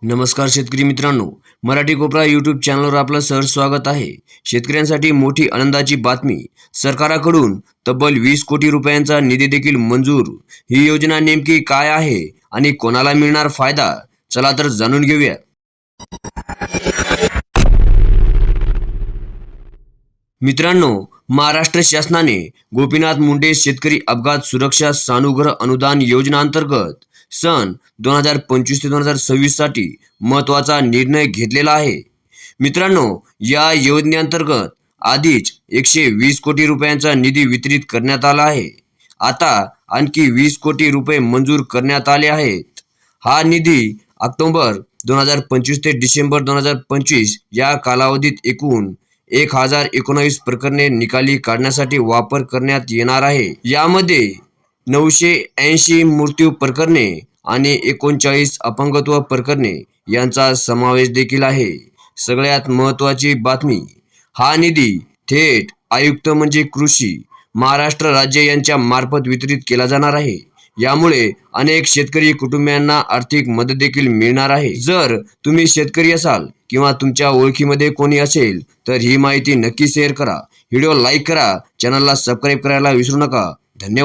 नमस्कार शेतकरी मित्रांनो, मराठी कोपरा यूट्यूब चॅनलवर आपलं सहर्ष स्वागत आहे। शेतकऱ्यांसाठी मोठी आनंदाची बातमी, सरकाराकडून तब्बल 20 कोटी रुपयांचा निधी देखील मंजूर। ही योजना नेमकी काय आहे आणि कोणाला मिळणार फायदा, चला तर जाणून घेऊया। मित्रांनो, महाराष्ट्र शासनाने गोपीनाथ मुंडे शेतकरी अपघात सुरक्षा सानुग्रह अनुदान योजना अंतर्गत सन 2025 ते 2026 साठी महत्त्वाचा निर्णय घेतलेला आहे। मित्रांनो, या योजनेअंतर्गत आधीच 120 कोटी रुपयांचा निधी वितरित करण्यात आला आहे। आता आणखी 20 कोटी रुपये मंजूर करण्यात आले आहेत। हा निधी ऑक्टोबर 2025 ते डिसेंबर 2025 या कालावधीत एकूण 1019 प्रकरणे निकाली काढण्यासाठी वापर करण्यात येणार आहे। यामध्ये 980 मृत्यू प्रकरणे आणि 39 अपंगत्व प्रकरणे यांचा समावेश देखील आहे। सगळ्यात महत्त्वाची बातमी, हा निधी थेट आयुक्त म्हणजे कृषी, महाराष्ट्र राज्य यांच्या मार्फत वितरित केला जाणार आहे। यामुळे अनेक शेतकरी कुटुंबियांना आर्थिक मदत देखील मिळणार आहे। जर तुम्ही शेतकरी असाल किंवा तुमच्या ओळखीमध्ये कोणी असेल तर ही माहिती नक्की शेअर करा, व्हिडिओ लाईक करा, चॅनलला सबस्क्राईब करायला विसरू नका। धन्यवाद।